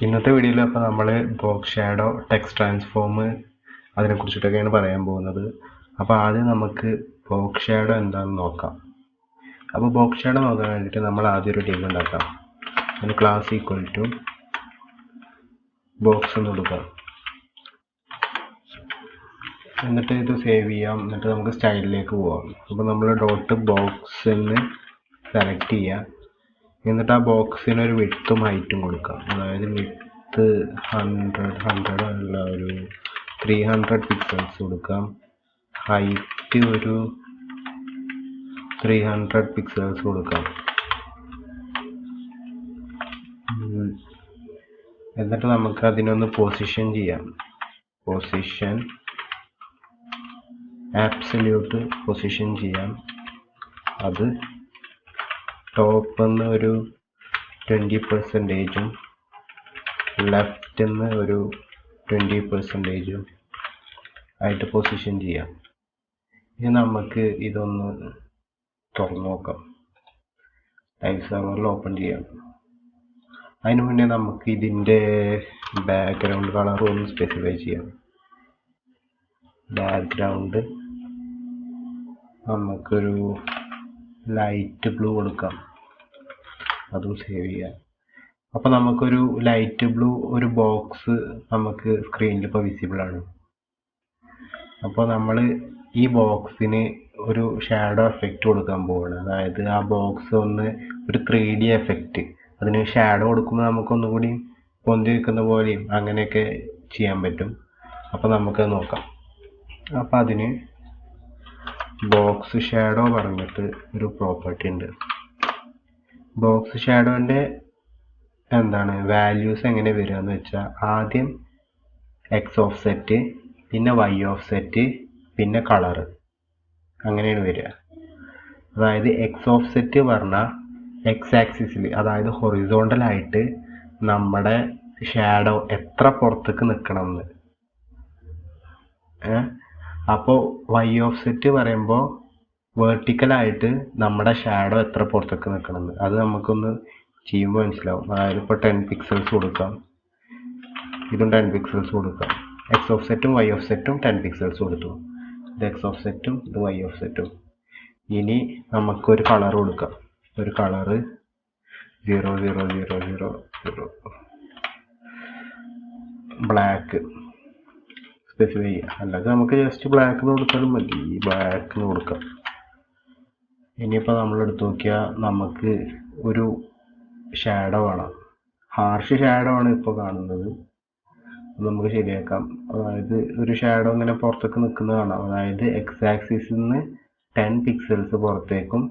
ഇന്നത്തെ വീഡിയോയിൽ അപ്പോൾ നമ്മൾ ബോക്സ് ഷാഡോ ടെക്സ്റ്റ് ട്രാൻസ്ഫോം അതിനെക്കുറിച്ചിട്ടൊക്കെയാണ് പറയാൻ പോകുന്നത്. അപ്പോൾ ആദ്യം നമുക്ക് ബോക്സ് ഷാഡോ എന്താണെന്ന് നോക്കാം. അപ്പോൾ ബോക്സ് ഷാഡോ നോക്കാൻ വേണ്ടിയിട്ട് നമ്മൾ ആദ്യം ഒരു ടേബിൾ ഉണ്ടാക്കാം. അതിന് ക്ലാസ് ഈക്വൽ ടു ബോക്സ് എന്ന് കൊടുക്കാം. എന്നിട്ട് ഇത് സേവ് ചെയ്യാം. എന്നിട്ട് നമുക്ക് സ്റ്റൈലിലേക്ക് പോവാം. അപ്പോൾ നമ്മൾ ഡോട്ട് ബോക്സ് എന്ന് സെലക്ട് ചെയ്യുക. എന്നിട്ട് ആ ബോക്സിന് ഒരു വിഡ്ത്തും ഹൈറ്റും കൊടുക്കാം. അതായത് വിഡ്ത്ത് 100 അല്ല, ഒരു 300 പിക്സൽസ് കൊടുക്കാം. ഹൈറ്റ് ഒരു 300 പിക്സൽസ് കൊടുക്കാം. എന്നിട്ട് നമുക്ക് അതിനൊന്ന് പൊസിഷൻ ചെയ്യാം. പൊസിഷൻ ആബ്സല്യൂട്ട് പൊസിഷൻ ചെയ്യാം. അത് ടോപ്പ് നിന്ന് ഒരു 20%, ലെഫ്റ്റ് നിന്ന് ഒരു 20% ആയിട്ട് പൊസിഷൻ ചെയ്യാം. ഇനി നമുക്ക് ഇതൊന്ന് തുറന്നു നോക്കാം. ടൈപ്പ് സെർവറിൽ ഓപ്പൺ ചെയ്യാം. അതിന് മുന്നേ നമുക്ക് ഇതിൻ്റെ ബാക്ക്ഗ്രൗണ്ട് കളർ ഒന്ന് സ്പെസിഫൈ ചെയ്യാം. ബാക്ക്ഗ്രൗണ്ട് നമുക്കൊരു ലൈറ്റ് ബ്ലൂ കൊടുക്കാം. അതും സേവ് ചെയ്യാം. അപ്പോൾ നമുക്കൊരു ലൈറ്റ് ബ്ലൂ ഒരു ബോക്സ് നമുക്ക് സ്ക്രീനിൽ ഇപ്പോൾ വിസിബിൾ ആണ്. അപ്പോൾ നമ്മൾ ഈ ബോക്സിന് ഒരു ഷാഡോ എഫക്റ്റ് കൊടുക്കാൻ പോവുകയാണ്. അതായത് ആ ബോക്സ് ഒന്ന് ഒരു 3D എഫക്റ്റ്, അതിന് ഷാഡോ കൊടുക്കുമ്പോൾ നമുക്കൊന്നും കൂടി പൊന്തി വെക്കുന്ന പോലെയും അങ്ങനെയൊക്കെ ചെയ്യാൻ പറ്റും. അപ്പോൾ നമുക്കത് നോക്കാം. അപ്പോൾ അതിന് ബോക്സ് ഷാഡോ പറഞ്ഞിട്ട് ഒരു പ്രോപ്പർട്ടി ഉണ്ട്. ബോക്സ് ഷാഡോൻ്റെ വാല്യൂസ് എങ്ങനെ വരിക എന്ന് വെച്ചാൽ, ആദ്യം എക്സ് ഓഫ് സെറ്റ്, പിന്നെ വൈ ഓഫ് സെറ്റ്, പിന്നെ കളറ്, അങ്ങനെയാണ് വരിക. അതായത് എക്സ് ഓഫ് സെറ്റ് പറഞ്ഞാൽ എക്സ് ആക്സിസിൽ, അതായത് ഹൊറിസോണ്ടലായിട്ട് നമ്മുടെ ഷാഡോ എത്ര പുറത്തേക്ക് നിൽക്കണം എന്ന്. അപ്പോൾ വൈ ഓഫ് സെറ്റ് പറയുമ്പോൾ വേർട്ടിക്കലായിട്ട് നമ്മുടെ ഷാഡോ എത്ര പുറത്തേക്ക് നിൽക്കണമെന്ന്. അത് നമുക്കൊന്ന് ചെയ്യുമ്പോൾ മനസ്സിലാവും. അതായത് ഇപ്പോൾ 10 പിക്സൽസ് കൊടുക്കാം. ഇതും 10 പിക്സൽസ് കൊടുക്കാം. എക്സ് ഓഫ് സെറ്റും വൈ ഓഫ് സെറ്റും 10 പിക്സൽസ് കൊടുത്തു. ഇത് എക്സ് ഓഫ് സെറ്റും ഇത് വൈ ഓഫ് സെറ്റും. ഇനി നമുക്കൊരു കളർ കൊടുക്കാം. ഒരു കളറ് 0000 ബ്ലാക്ക് സ്പെസിഫൈ ചെയ്യാം. അല്ലെങ്കിൽ നമുക്ക് ജസ്റ്റ് ബ്ലാക്ക് എന്ന് കൊടുത്താലും മതി. ബ്ലാക്ക് എന്ന് കൊടുക്കാം. ഇനിയിപ്പോൾ നമ്മൾ എടുത്തു നോക്കിയാൽ നമുക്ക് ഒരു ഷാഡോ വേണം. ഹാർഷ് ഷാഡോ ആണ് ഇപ്പോൾ കാണുന്നത്. നമുക്ക് ശരിയാക്കാം. അതായത് ഒരു ഷാഡോ ഇങ്ങനെ പുറത്തേക്ക് നിൽക്കുന്നത് കാണാം. അതായത് എക്സ് ആക്സിസിൽ നിന്ന് 10 പിക്സൽസ് പുറത്തേക്കും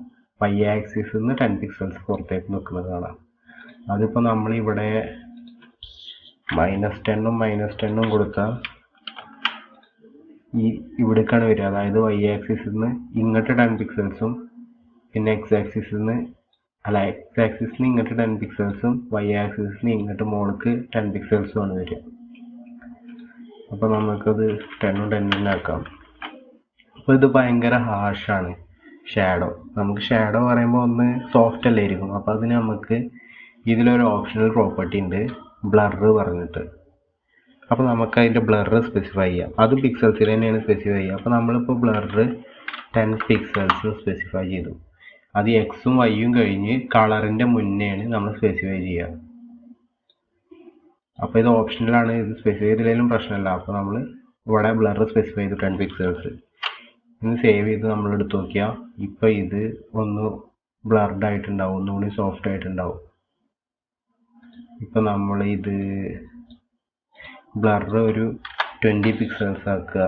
വൈ ആക്സിസിൽ നിന്ന് 10 പിക്സൽസ് പുറത്തേക്കും നിൽക്കുന്നത് കാണാം. അതിപ്പോൾ നമ്മളിവിടെ -10 കൊടുത്താൽ ഇവിടേക്കാണ് വരിക. അതായത് വൈ ആക്സിസിൽ നിന്ന് ഇങ്ങോട്ട് 10 പിക്സൽസും പിന്നെ എക്സ് ആക്സിസിൽ നിന്ന് ഇങ്ങോട്ട് 10 പിക്സൽസും വൈ ആക്സിസിന് ഇങ്ങോട്ട് മുകൾക്ക് 10 പിക്സൽസും ആണ് വരിക. അപ്പോൾ നമുക്കത് 10 ആക്കാം. അപ്പോൾ ഇത് ഭയങ്കര ഹാർഷാണ് ഷാഡോ. നമുക്ക് ഷാഡോ പറയുമ്പോൾ ഒന്ന് സോഫ്റ്റ് അല്ലായിരിക്കും. അപ്പോൾ അതിന് നമുക്ക് ഇതിലൊരു ഓപ്ഷണൽ പ്രോപ്പർട്ടി ഉണ്ട്, ബ്ലർ പറഞ്ഞിട്ട്. അപ്പോൾ നമുക്ക് അതിൻ്റെ ബ്ലർ സ്പെസിഫൈ ചെയ്യാം. അത് പിക്സൽസിൽ തന്നെയാണ് സ്പെസിഫൈ ചെയ്യുക. അപ്പോൾ നമ്മളിപ്പോൾ ബ്ലർ 10 പിക്സൽസ് സ്പെസിഫൈ ചെയ്തു. അത് എക്സും വൈയും കഴിഞ്ഞ് കളറിൻ്റെ മുന്നെയാണ് നമ്മൾ സ്പെസിഫൈ ചെയ്യുക. അപ്പോൾ ഇത് ഓപ്ഷണലാണ്. ഇത് സ്പെസിഫൈ ചെയ്തില്ലെങ്കിലും പ്രശ്നമില്ല. അപ്പോൾ നമ്മൾ ഇവിടെ ബ്ലർ സ്പെസിഫൈ ചെയ്തു 10 പിക്സൽസ്. ഇന്ന് സേവ് ചെയ്ത് നമ്മൾ എടുത്ത് നോക്കിയാൽ ഇപ്പോൾ ഇത് ഒന്ന് ബ്ലർഡ് ആയിട്ടുണ്ടാവും, ഒന്നുകൂടി സോഫ്റ്റ് ആയിട്ടുണ്ടാവും. ഇപ്പം നമ്മൾ ഇത് ബ്ലർ ഒരു 20 പിക്സൽസ് ആക്കുക.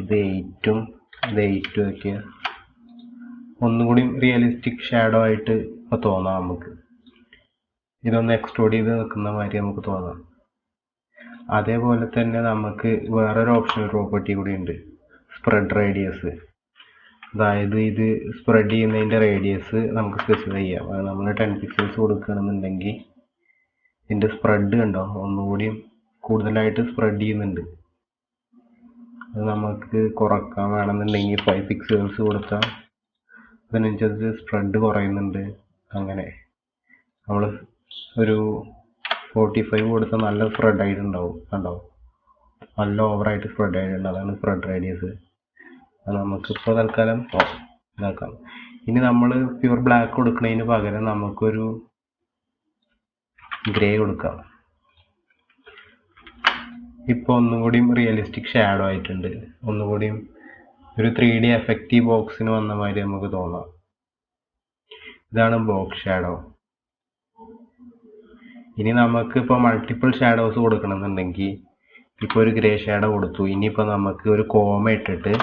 ഇത് 8ഉം ഇത് 8ഉം ആക്കിയ ഒന്നുകൂടി റിയലിസ്റ്റിക് ഷാഡോ ആയിട്ട് ഇപ്പോൾ തോന്നാം. നമുക്ക് ഇതൊന്ന് എക്സ്ട്രൂഡ് ചെയ്ത് നിൽക്കുന്ന മാതിരി നമുക്ക് തോന്നാം. അതേപോലെ തന്നെ നമുക്ക് വേറൊരു ഓപ്ഷണൽ പ്രോപ്പർട്ടി കൂടി ഉണ്ട്, സ്പ്രെഡ് റേഡിയസ്. അതായത് ഇത് സ്പ്രെഡ് ചെയ്യുന്നതിൻ്റെ റേഡിയസ് നമുക്ക് സ്പെസിഫൈ ചെയ്യാം. അത് നമ്മൾ 10 പിക്സൽസ് കൊടുക്കുകയാണെന്നുണ്ടെങ്കിൽ ഇതിൻ്റെ സ്പ്രെഡ് കണ്ടോ, ഒന്നുകൂടി കൂടുതലായിട്ട് സ്പ്രെഡ് ചെയ്യുന്നുണ്ട്. അത് നമുക്ക് കുറക്കാൻ വേണമെന്നുണ്ടെങ്കിൽ 5 പിക്സൽസ് കൊടുത്താൽ അതിനനുസരിച്ച് സ്പ്രെഡ് കുറയുന്നുണ്ട്. അങ്ങനെ നമ്മൾ ഒരു 45 കൊടുത്താൽ നല്ല സ്പ്രെഡ് ആയിട്ടുണ്ടാവും, കണ്ടോ, നല്ല ഓവറായിട്ട് സ്പ്രെഡ് ആയിട്ടുണ്ട്. അതാണ് സ്പ്രെഡ് റേഡിയസ്. അത് നമുക്കിപ്പോൾ തൽക്കാലം ഇതാക്കാം. ഇനി നമ്മൾ പ്യൂർ ബ്ലാക്ക് കൊടുക്കുന്നതിന് പകരം നമുക്കൊരു ഗ്രേ കൊടുക്കാം. ഇപ്പോൾ ഒന്നും കൂടിയും റിയലിസ്റ്റിക് ഷാഡോ ആയിട്ടുണ്ട്, ഒന്നുകൂടിയും ഒരു 3D എഫക്റ്റ് ഈ ബോക്സിന് വന്ന മാതിരി നമുക്ക് തോന്നാം. ഇതാണ് ബോക്സ് ഷാഡോ. ഇനി നമുക്ക് ഇപ്പോൾ മൾട്ടിപ്പിൾ ഷാഡോസ് കൊടുക്കണമെന്നുണ്ടെങ്കിൽ ഇപ്പോൾ ഒരു ഗ്രേ ഷാഡോ കൊടുത്തു, ഇനിയിപ്പോൾ നമുക്ക് ഒരു കോമ ഇട്ടിട്ട്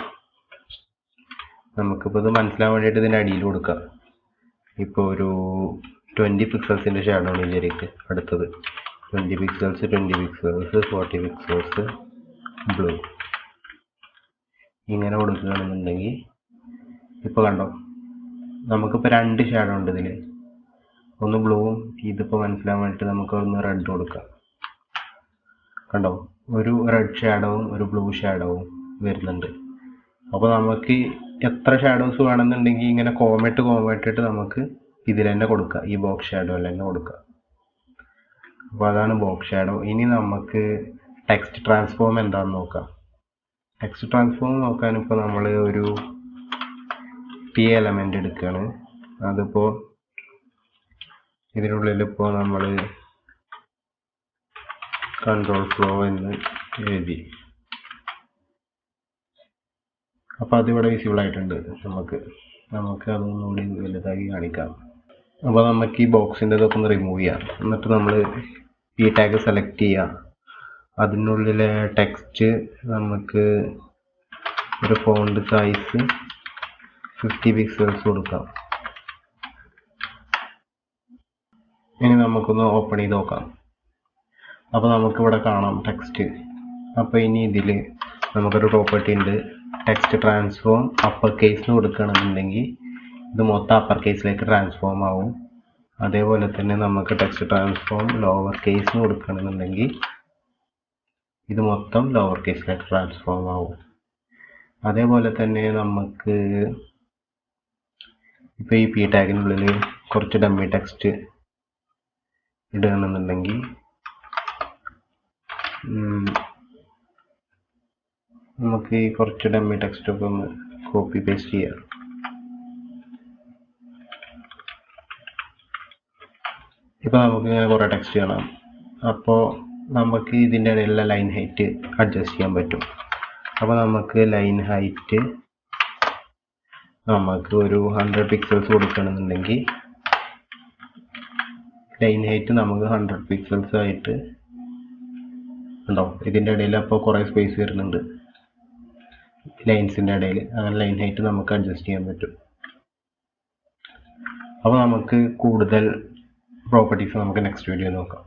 നമുക്കിപ്പോൾ ഇത് മനസ്സിലാൻ വേണ്ടിയിട്ട് ഇതിൻ്റെ അടിയിൽ കൊടുക്കാം. ഇപ്പോൾ ഒരു 20 പിക്സൽസിൻ്റെ ഷാഡോ ആണ് വിചാരിക്കുക. അടുത്തത് 20 പിക്സൽസ്, 20 പിക്സൽസ്, 40 പിക്സൽസ്, ബ്ലൂ. ഇങ്ങനെ കൊടുക്കുകയാണെന്നുണ്ടെങ്കിൽ ഇപ്പോൾ കണ്ടോ, നമുക്കിപ്പോൾ 2 ഷാഡോ ഉണ്ട് ഇതിൽ, ഒന്ന് ബ്ലൂവും ഇതിപ്പോൾ മനസ്സിലാൻ വേണ്ടിയിട്ട് നമുക്ക് ഒന്ന് റെഡ് കൊടുക്കാം. കണ്ടോ, ഒരു റെഡ് ഷാഡോവും ഒരു ബ്ലൂ ഷാഡോവും വരുന്നുണ്ട്. അപ്പോൾ നമുക്ക് എത്ര ഷാഡോസ് വേണമെന്നുണ്ടെങ്കിൽ ഇങ്ങനെ കോമയിട്ടിട്ട് നമുക്ക് ഇതിൽ തന്നെ കൊടുക്കാം, ഈ ബോക്സ് ഷാഡോയിൽ തന്നെ കൊടുക്കാം. അപ്പോൾ അതാണ് ബോക്സ് ഷാഡോ. ഇനി നമുക്ക് ടെക്സ്റ്റ് ട്രാൻസ്ഫോം എന്താണെന്ന് നോക്കാം. ടെക്സ്റ്റ് ട്രാൻസ്ഫോം നോക്കാൻ ഇപ്പോൾ നമ്മൾ ഒരു പി എലമെൻ്റ് എടുക്കുകയാണ്. അതിപ്പോൾ ഇതിനുള്ളിൽ ഇപ്പോൾ നമ്മൾ കൺട്രോൾ ഫ്ലോ എന്ന് എഴുതി. അപ്പോൾ അതിവിടെ വിസിബിൾ ആയിട്ടുണ്ട്. നമുക്ക് അതൊന്നുകൂടി വലുതാക്കി കാണിക്കാം. അപ്പോൾ നമുക്ക് ഈ ബോക്സിൻ്റെ ഇതൊക്കെ ഒന്ന് റിമൂവ് ചെയ്യാം. എന്നിട്ട് നമ്മൾ ഈ ടാഗ് സെലക്ട് ചെയ്യാം. അതിനുള്ളിലെ ടെക്സ്റ്റ് നമുക്ക് ഒരു ഫോണ്ട് സൈസ് 50 പിക്സൽസ് കൊടുക്കാം. ഇനി നമുക്കൊന്ന് ഓപ്പൺ ചെയ്ത് നോക്കാം. അപ്പോൾ നമുക്കിവിടെ കാണാം ടെക്സ്റ്റ്. അപ്പോൾ ഇനി ഇതിൽ നമുക്കൊരു പ്രോപ്പർട്ടി ഉണ്ട്, ടെക്സ്റ്റ് ട്രാൻസ്ഫോം അപ്പർ കേസിന് കൊടുക്കുകയാണെന്നുണ്ടെങ്കിൽ ഇത് മൊത്തം അപ്പർ കേസിലേക്ക് ട്രാൻസ്ഫോം ആവും. അതേപോലെ തന്നെ നമുക്ക് ടെക്സ്റ്റ് ട്രാൻസ്ഫോം ലോവർ കേസിന് കൊടുക്കുകയാണെന്നുണ്ടെങ്കിൽ ഇത് മൊത്തം ലോവർ കേസിലേക്ക് ട്രാൻസ്ഫോം ആവും. അതേപോലെ തന്നെ നമുക്ക് ഇപ്പോൾ ഈ പി ടാഗിനുള്ളിൽ കുറച്ച് ഡമ്മി ടെക്സ്റ്റ് ഇടുകയാണെന്നുണ്ടെങ്കിൽ നമുക്ക് ഈ കുറച്ച് ഡമ്മി ടെക്സ്റ്റൊക്കെ ഒന്ന് കോപ്പി പേസ്റ്റ് ചെയ്യാം. ഇപ്പോൾ നമുക്ക് ഇങ്ങനെ കുറേ ടെക്സ്റ്റ് കാണാം. അപ്പോൾ നമുക്ക് ഇതിൻ്റെ ഇടയിലുള്ള ലൈൻ ഹൈറ്റ് അഡ്ജസ്റ്റ് ചെയ്യാൻ പറ്റും. അപ്പോൾ നമുക്ക് ലൈൻ ഹൈറ്റ് നമുക്ക് ഒരു 100 പിക്സൽസ് കൊടുക്കണമെന്നുണ്ടെങ്കിൽ ലൈൻ ഹൈറ്റ് നമുക്ക് 100 പിക്സൽസ് ആയിട്ട് ഉണ്ടാവും. ഇതിൻ്റെ ഇടയിൽ അപ്പോൾ കുറേ സ്പേസ് വരുന്നുണ്ട് ലൈൻസിൻ്റെ ഇടയിൽ. അങ്ങനെ ലൈൻ ഹൈറ്റ് നമുക്ക് അഡ്ജസ്റ്റ് ചെയ്യാൻ പറ്റും. അപ്പോൾ നമുക്ക് കൂടുതൽ പ്രോപ്പർട്ടീസ് നമുക്ക് നെക്സ്റ്റ് വീഡിയോ നോക്കാം.